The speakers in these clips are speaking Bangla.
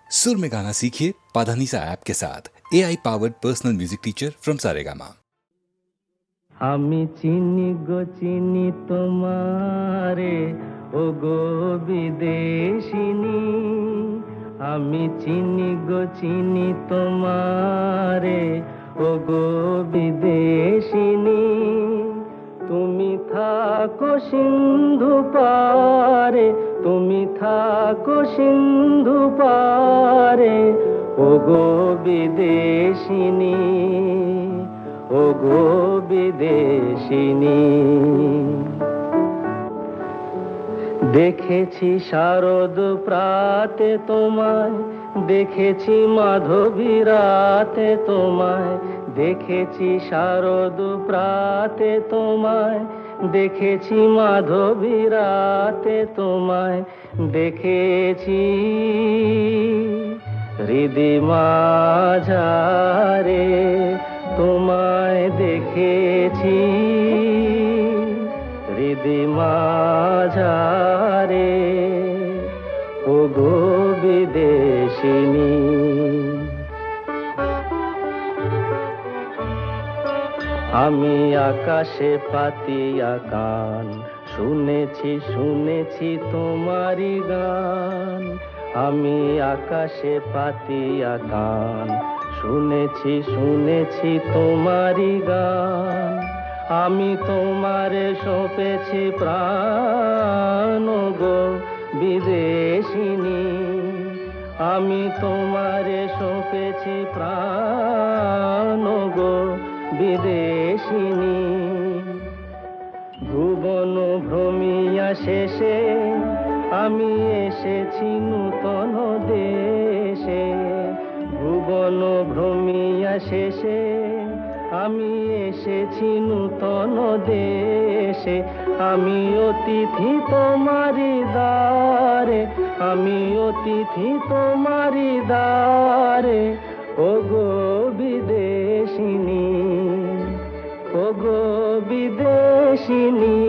सुर में गाना सीखिए पाधानीसा ऐप के साथ AI powered personal music teacher from Saregama. আমি চিনি গো চিনি তোমারে ও গো বিদেশিনী, আমি চিনি গো চিনি তোমারে ও গো বিদেশিনী। তুমি থাকো সিন্ধু পারে, তুমি থাকো সিন্ধু পারে ও গো বিদেশিনী, ও গো বিদেশিনী। দেখেছি শারদ প্রাতে তোমায়, দেখেছি মাধবী রাতে তোমায়, দেখেছি শারদ প্রাতে তোমায়, দেখেছি মাধবী রাতে তোমায়, দেখেছি হৃদি মাঝারে তোমায়, দেখেছি হৃদি মাঝারে ও গো বিদেশিনী। আমি আকাশে পাতিয়া গান, শুনেছি শুনেছি তোমারি গান। আমি আকাশে পাতিয়া গান, শুনেছি শুনেছি তোমারি গান। আমি তোমারে সঁপেছি প্রাণ গো বিদেশিনী, আমি তোমারে সঁপেছি প্রাণ গো বিদেশিনী। ভুবন ভ্রমিয়া শেষে আমি এসেছি নূতন দেশে, ভুবন ভ্রমিয়া শেষে আমি এসেছি নূতন দেশে। আমি অতিথি তোমারি দ্বারে, আমি অতিথি তোমারি দ্বারে ও গো বিদেশিনী, ও গো বিদেশিনী,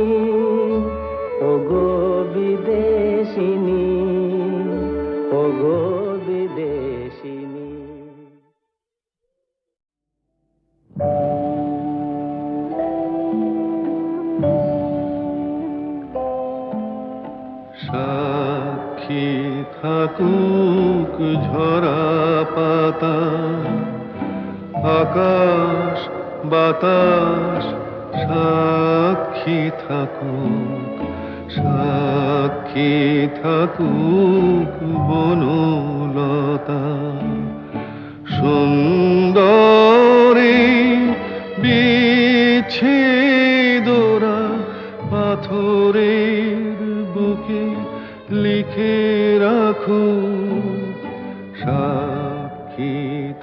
ও গো বিদেশিনী, ও গো বিদেশিনী। সাক্ষী থাকুক ঝরা পাতা, আকাশ বাতাস সাক্ষী থাকুক, সাক্ষী থাকুক বনলতা। সুন্দরী বিচ্ছেদরা পাথরের বুকে লিখে রাখুক, সাক্ষী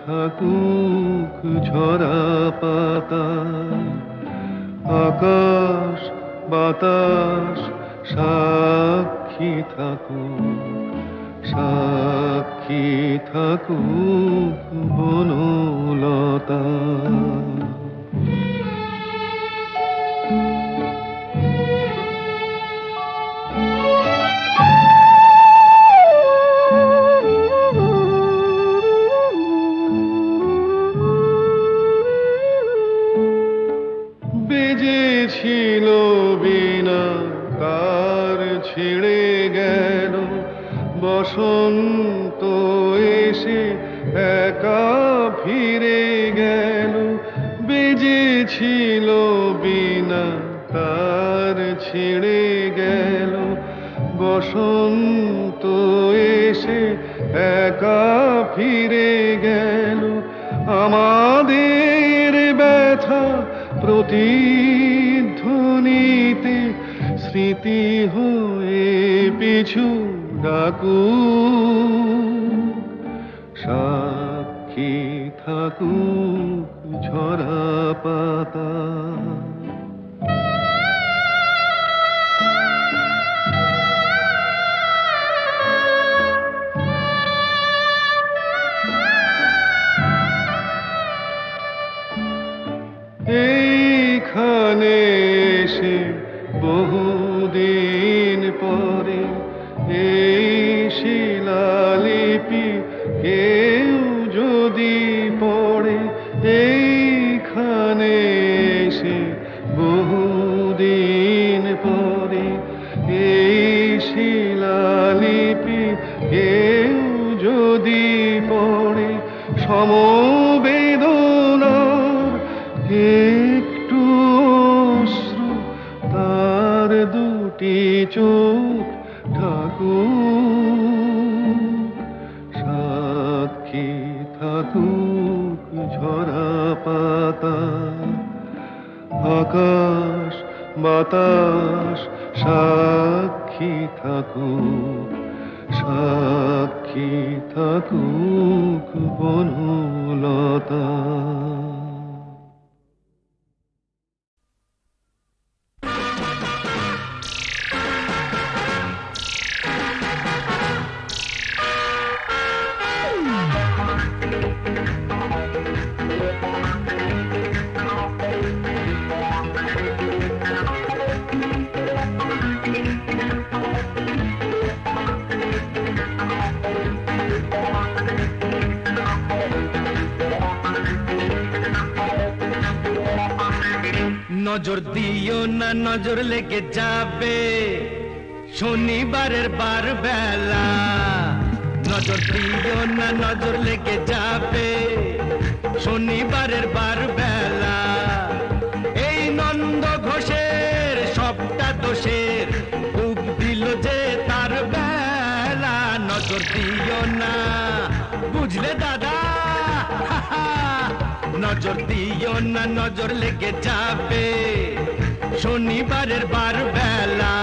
থাকুক ঝরা পাতা, আকাশ বাতাস সাক্ষী থাকুক, সাক্ষী থাকুক বনলতা। বেজেছিল বিনা কার ছিঁড়ে গেল, বসন্ত এসে একা ফিরে গেল। বেজেছিল বিনা কার ছিঁড়ে গেল, বসন্ত এসে একা ফিরে গেল। আমাদের ব্যথা প্রতিধ্বনিতে স্মৃতি হয়ে পিছু ডাকুক, সাক্ষী থাকুক ঝরা পাতা। এইখানে এসে বহুদিন পরে এই শিলালিপি কেউ যদি পড়ে এইখানে এসে বহুদিন পরে, এই শিলালিপি কেউ যদি পড়ে সমবেদনার একটু অশ্রু তার দুটি চোখ ঠাকুর, সাক্ষী থাকুক ঝরা পাতা, আকাশ বাতাস সাক্ষী থাকুক, সাক্ষী থাকুক বনলতা। নজর দিও না, নজর লেগে যাবে শনিবারের বার বেলা। নজর দিও না, নজর লেগে যাবে শনিবারের বার বেলা। এই নন্দ ঘোষের সবটা দোষের ডুব দিল যে তার বেলা। নজর দিও না, বুঝলে দাদা, নজর দিও না, নজর লেগে যাবে শনিবারের বার বেলা।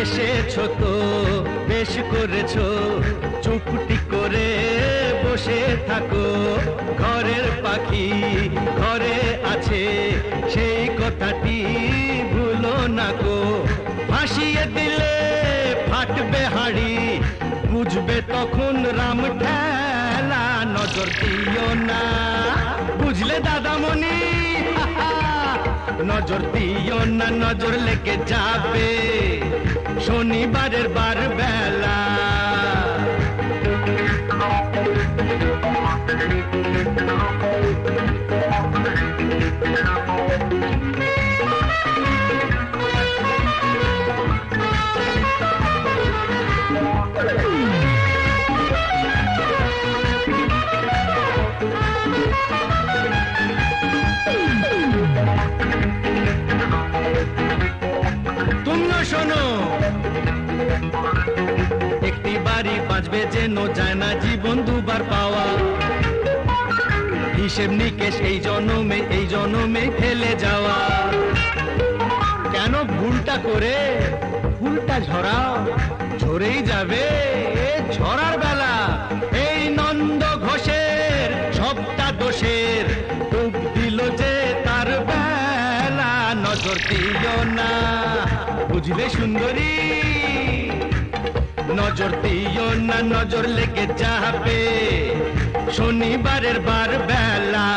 এসেছো তো বেশ করেছো, চুপটি করে বসে থাকো। ঘরের পাখি ঘরে আছে সেই কথাটি ভুলো না গো। ভাসিয়ে দিলে ফাটবে হাড়ি, বুঝবে তখন রাম ঠেলা। নজর দিও না, বুঝলে দাদামণি, নজর দিও না, নজর লেগে যাবে শনিবারের বার বেলা। তুমিও শোনো, একটি বাড়ি বাঁচবে যেন যায় না জীবন দুবার পাওয়া। হিসেব নিকেশ এই জনমে ফেলে যাওয়া। কেন ভুলটা করে ফুলটা ঝরাও, ঝরেই যাবে ঝরার বেলা। এই নন্দ ঘোষের সবটা দোষের ডুব দিল যে তার বেলা। নজর দিও না, বুঝলে সুন্দরী, নজর দিও না, নজর লেগে যাবে শনিবারের বার বেলা।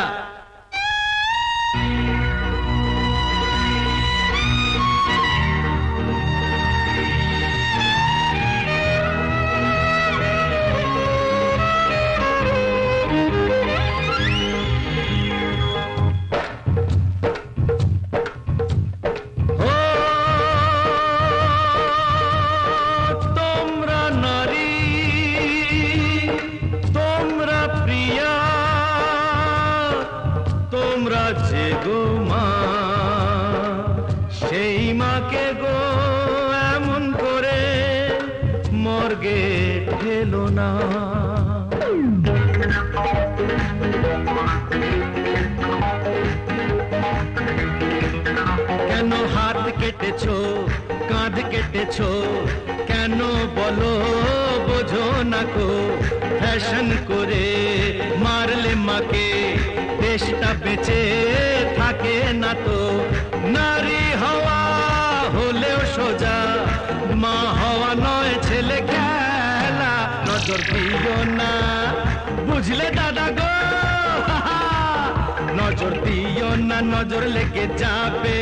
যে গো মা, সেই মাকে গো এমন করে মর্গে ঠেলো না। কেন হাত কেটেছো, কাঁধ কেটেছো, কেন বলো বোঝো না গো। ফ্যাশন করে মারলে মাকে দেশটা বেঁচে থাকে না তো। নারী হওয়া হলেও সোজা, মা হওয়া নজর দিও না, বুঝলে দাদা গো। নজর দিও না, নজর লেগে যাবে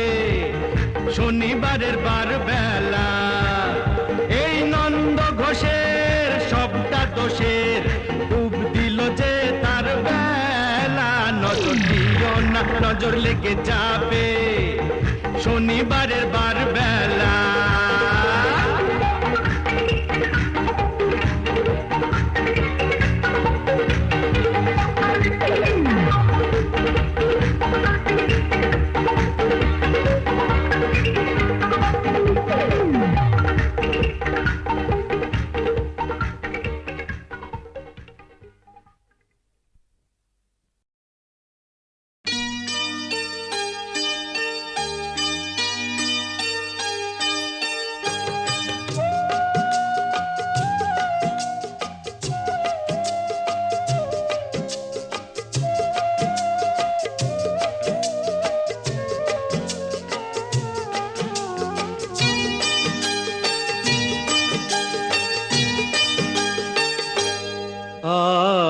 শনিবারের বার বেলা। এই নন্দ ঘোষের সবটা দোষের ডুব দিল যে তার বেলা। নজর দিও না, নজর লেগে যাবে শনিবারের বার বেলা।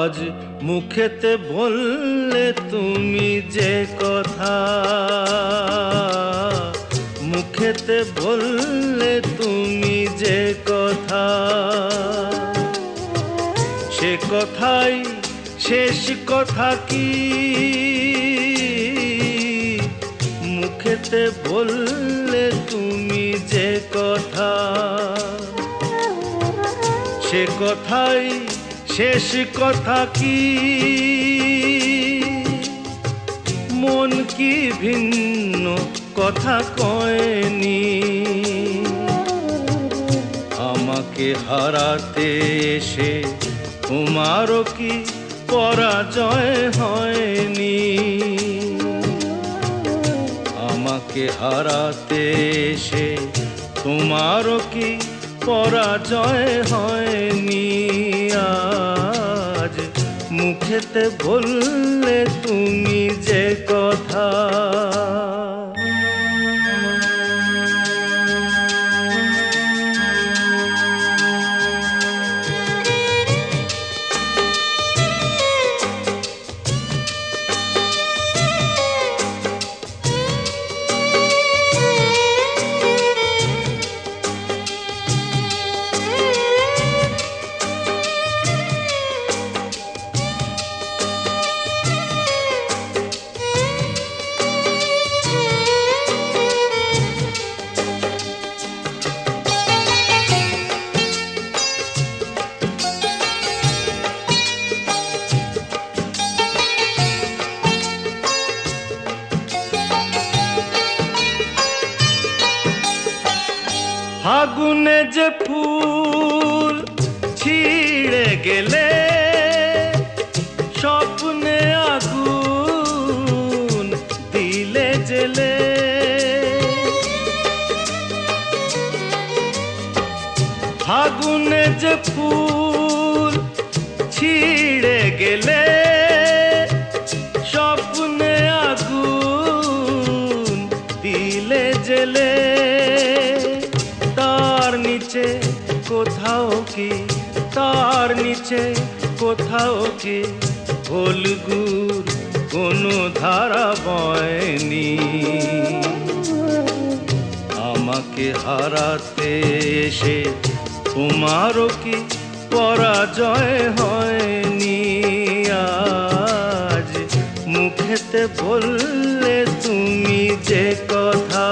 আজ মুখেতে বললে তুমি যে কথা, মুখেতে বললে তুমি যে কথা, সে কথাই শেষ কথা কি? মুখেতে বললে তুমি যে কথা, সে কথাই শেষ কথা কি? মন কি ভিন্ন কথা কয়নি? আমাকে হারাতে এসে তোমারও কি পরাজয় হয়নি? আমাকে হারাতে এসে তোমারও কি পরাজয় হয়নি? আজ মুখেতে বললে তুমি যে কথা, ফাগুনে যে ফুল ছিঁড়ে গেলে স্বপ্নে আগুন দিলে জেলে, ফাগুনে যে ফুল ছিঁড়ে গেলে স্বপ্নে আগুন দিলে জেলে। তার নিচে কোথাও কি, তার নিচে কোথাও কি ফলগুর কোনো ধারা বয়নি? আমাকে হারাতে এসে তোমারও কি পরাজয় হয়নি? আজ মুখেতে বললে তুমি যে কথা,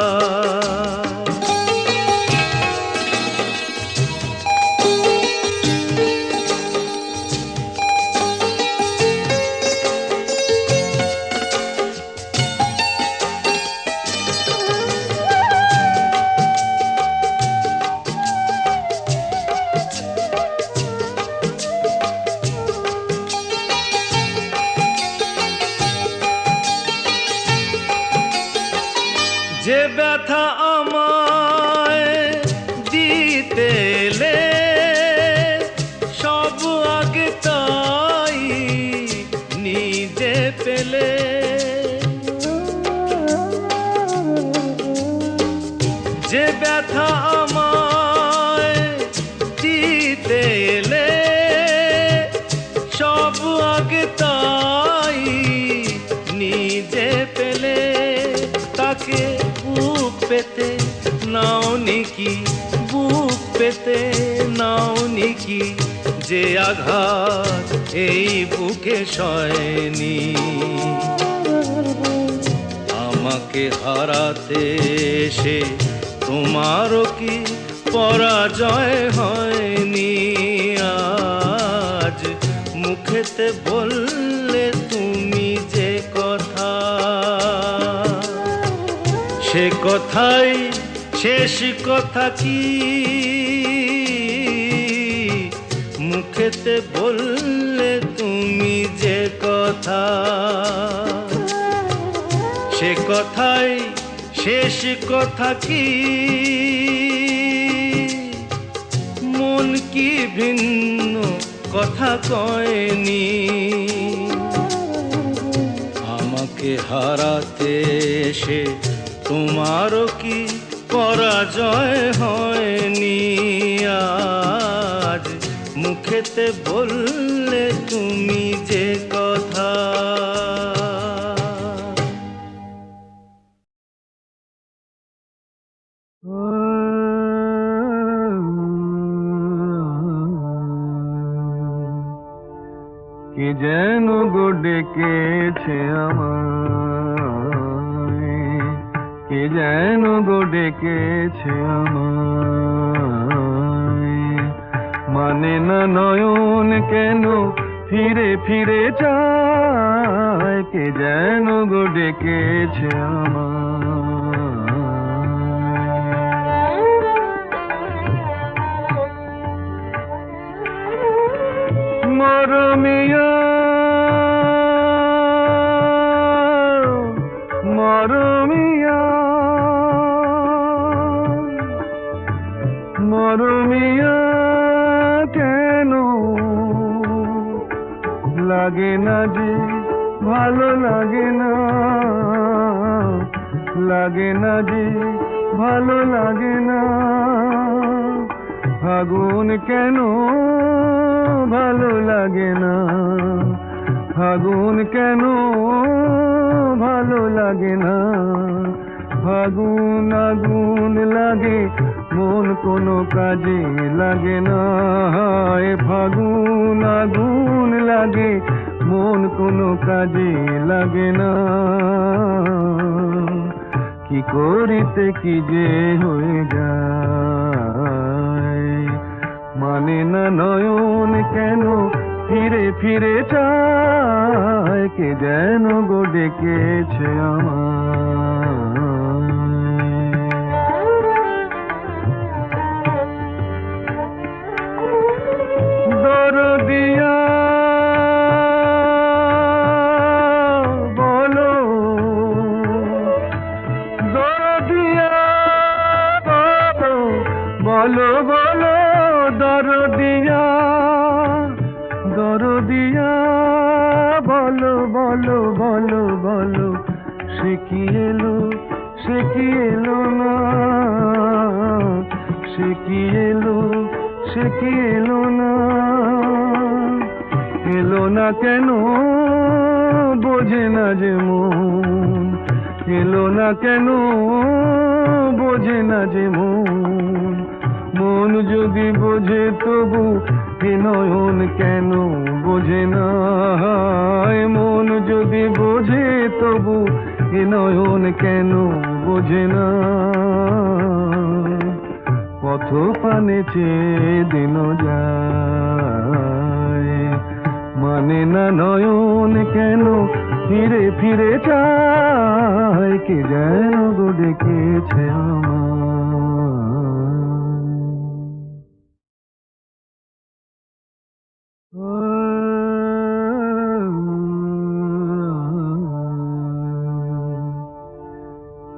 যে ব্যথা আমার পেতে নাওনি কি যে আঘাত এই বুকে সয়নি, আমাকে হারাতে এসে তোমারও কি পরাজয় হয়নি? আজ মুখেতে বললে তুমি যে কথা, সে কথাই শেষ কথা কি? মুখেতে বললে তুমি যে কথা, সে কথাই শেষ কথা কি? মন কি ভিন্ন কথা কয়নি? আমাকে হারাতে এসে তোমারও কি পরাজয় হয়নি? আজ মুখেতে বললে তুমি যে কথা। কে যেন গো ডেকেছে আমায়, কে যেন গো ডেকেছে আমায়, মানে না নয়ন কেন ফিরে ফিরে যায়, কে যেন গো ডেকেছে আমায়। মরমিয়া মরমিয়া মরমিয়া কেন লাগে না যে ভালো লাগে না, লাগে না যে ভালো লাগে না, ফাগুন কেন ভালো লাগে না, ফাগুন কেন ভালো লাগে না, ফাগুন আগুন লাগে মন কোনো কাজে লাগে না, ফাগুন আগুন লাগে মন কোনো কাজে লাগে না, কি করিতে কি যে হয়ে যায়, মানে না নয়ন কেন ফিরে ফিরে চায়, কে যেন গো ডেকেছে আমায়। দরদিয়া বলো, দরদিয়া বলো, বলো দরদিয়া, দরদিয়া বলো, বলো বলো বলো, সে কি এলো, সে কি এলো না, সে কি এলো, সে কি এলো না, এলো না কেন বোঝে না যে মন, এলো না কেন বোঝে না যে মন, মন যদি বোঝে তবু এ নয়ন কেন বোঝে না, মন যদি বোঝে তবু এ নয়ন কেন বোঝে না, পথ পানে চেয়ে দিন যায়, মানে না নয়ন কেন ফিরে ফিরে চায়, কে যেন গো ডেকেছে আমায়,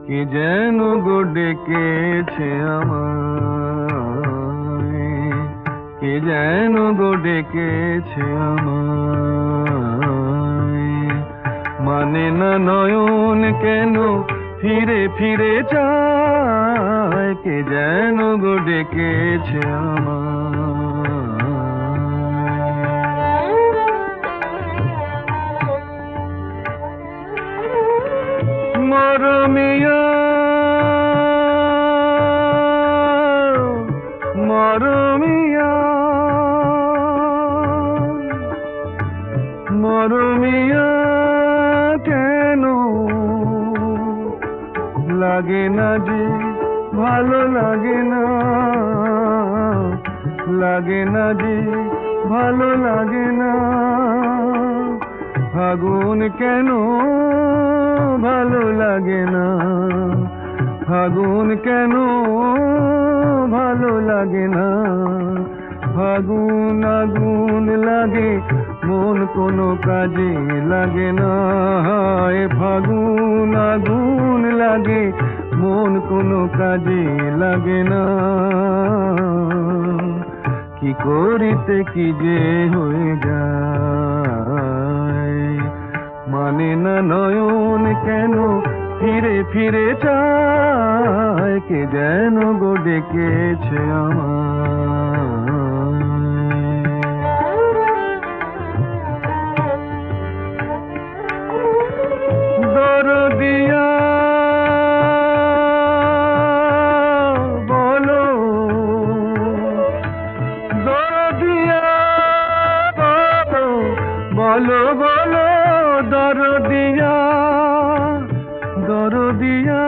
কে যেন গো ডেকেছে আমায়, কে যেন গো ডেকেছে আমায়, মানে না নয়ন কেন ফিরে ফিরে চায়, কে যেন গো ডেকেছে আমায়। মরমিয়া মর মরমিয়া মরমিয়া কেন লাগে না যে ভালো লাগে না লাগে না যে ভালো লাগে না ফাগুন কেন ভালো লাগে না ফাগুন কেন ভালো লাগে না ফাগুন আগুন লাগে মন কোনো কাজে লাগে না এ ফাগুন আগুন লাগে মন কোনো কাজে লাগে না কি করিতে কি যে হয়ে যায় মানে না নয়ন কেন ফিরে ফিরে চায় কে যেন গো ডেকেছে আমার দরদিয়া বলো দরদিয়া বলো বলো দরদিয়া দরদিয়া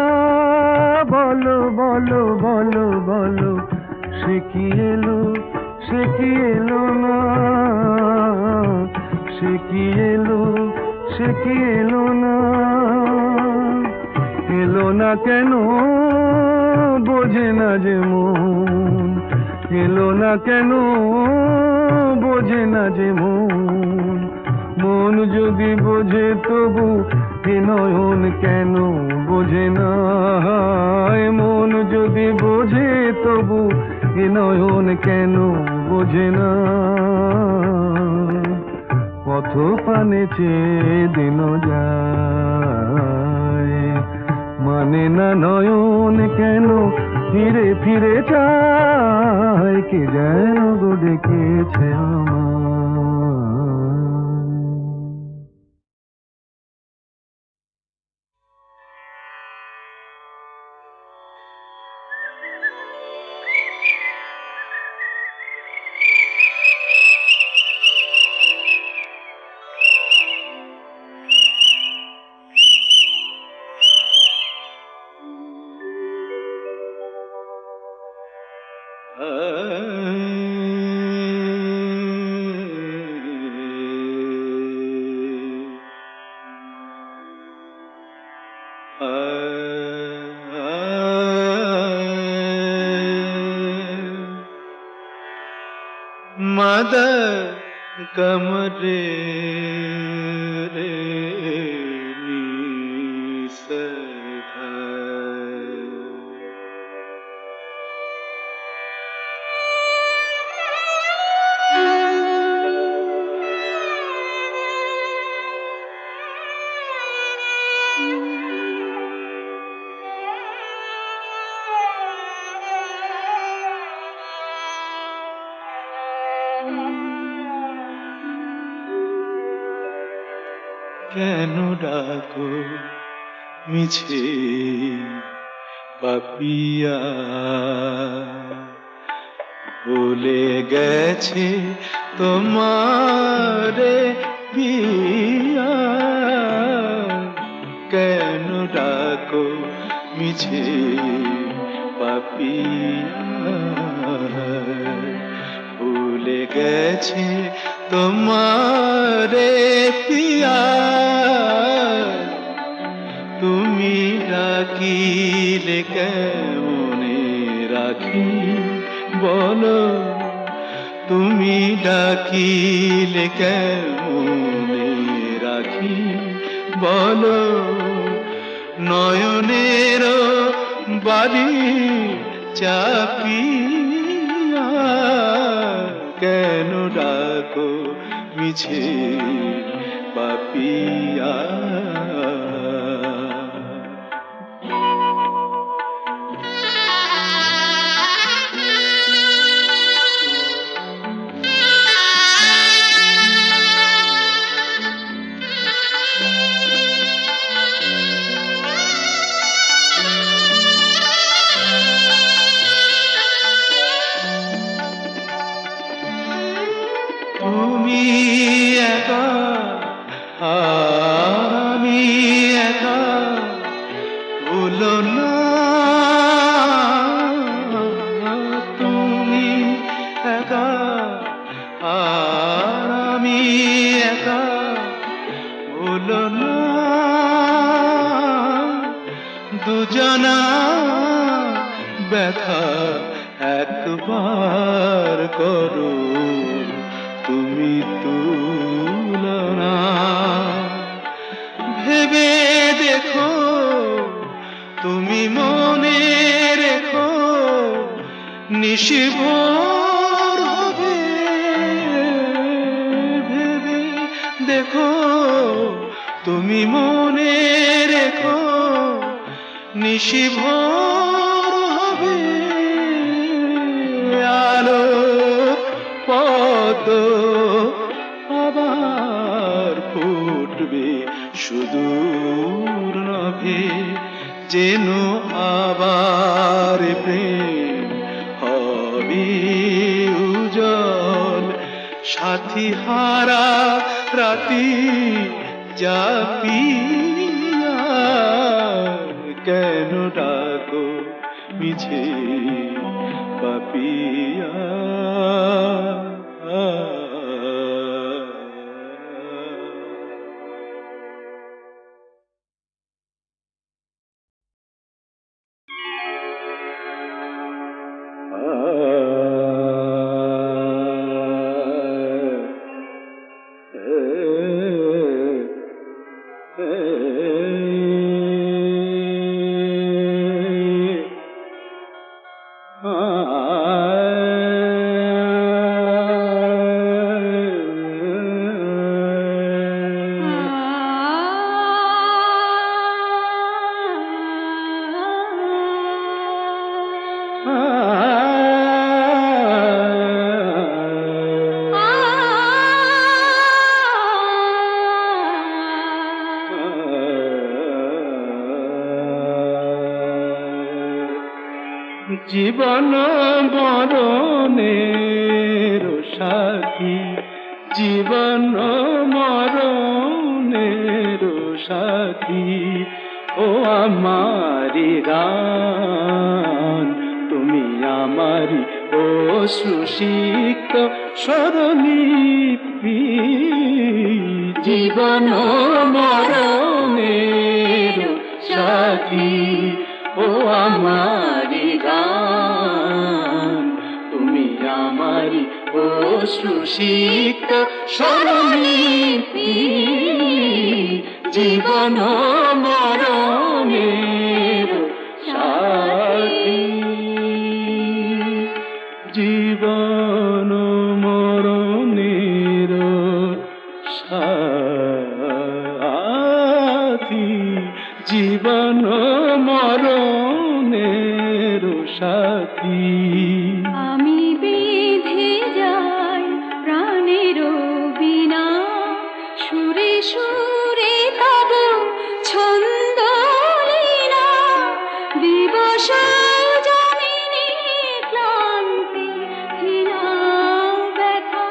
বলো বলো বলো বলো সে কি এলো না সে কি এলো না এলো না কেন বোঝে না যে মন এলো না কেন বোঝে না যে মন মন যদি বোঝে তবু এ নয়ন কেন বোঝে না মন যদি বোঝে তবু এ নয়ন কেন বোঝে না পথ পানে চেয়ে দিন যায় মানে না নয়ন কেন ফিরে ফিরে চায় কে যেন গো ডেকেছে আমার मद कमरे रे কেন ডাকো মিছে পাপিয়া ভুলে গেছে তোমারে পিয়া কেন ডাকো মিছে পাপিয়া ভুলে গেছে তোমারে পিয়া তুমি ডাকিলে কেমনে রাখি বলো তুমি ডাকিলে কেমনে রাখি বলো নয়নের বাড়ি চাপিয়া কেন ডাকো মিছে পাপিয়া তুমি একা আর আমি একা, ভুলো না তুমি একা আর আমি একা, ভুলো না দুজনা ব্যথা একবার করো তুমি তুলনা। ভেবে দেখো তুমি মনে রেখো নিশিভোর হবে। ভেবে দেখো তুমি মনে রেখো নিশিভোর হবে। আলো পদ্ম আবার ফুটবে সুদূর নভে, যেন আবার প্রেম হবে উজ্জ্বল। সাথী হারা রাতি জাপিয়া কেন ডাকো মিছে পাপিয়া। জীবন মরণের সাথী, জীবন মরণের সাথী, ও আমারি গান তুমি আমারি অশ্রুসিক্ত স্বরলিপি। জীবন মরণের সাথী, ও আমারি গান তুমি আমারি অশ্রুসিক্ত স্বরলিপি। জীবন মরণের সাথী, জীবন মরণের সাথী, জীবন মরণের সাথী। আমি বেঁধে যাই প্রাণের বিনা, সুরে সুরে তব ছন্দ লীলা। দিবস জমিনে ক্লান্তি হীনা ব্যথা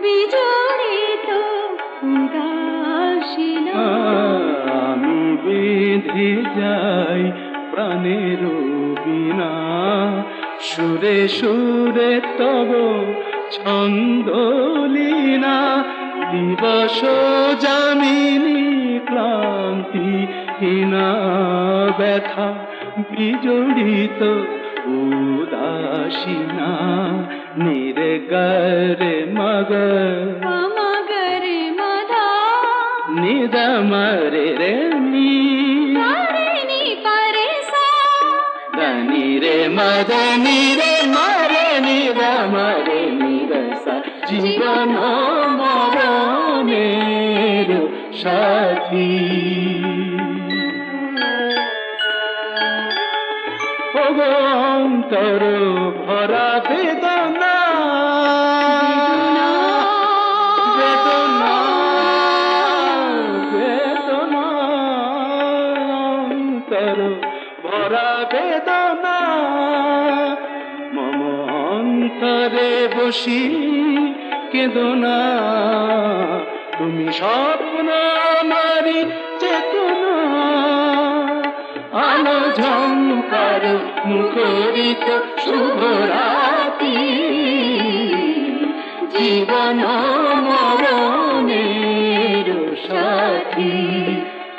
বিজড়িত উদাসীনা। আমি বেঁধে যাই প্রাণের বিনা, সুরে সুরে তব ছন্দ লীনা। দিবস যামিনী ক্লান্তি হীনা ব্যথা বিজড়িত উদাসীনা। নির্গরে মগ মগরে মধা নিদমরে রে নি, নি পরে সা దని রে মদনি রে মরে নিদমরে নিরসা। জীবন মরণের সাথী, অন্তর ভরা বেদনা, বেদনা বেদনা, অন্তর ভরা বেদনা। মম অন্তরে বসি কেঁদো না, তুমি স্বপ্ন আমারি চেতনা, আলো ঝংকার মুখরিত শুভ রাতি, জীবন মরণের সাথী।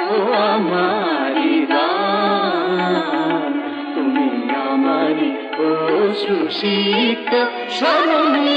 ও আমারি গান, তুমি আমারি অশ্রুসিক্ত স্মরণী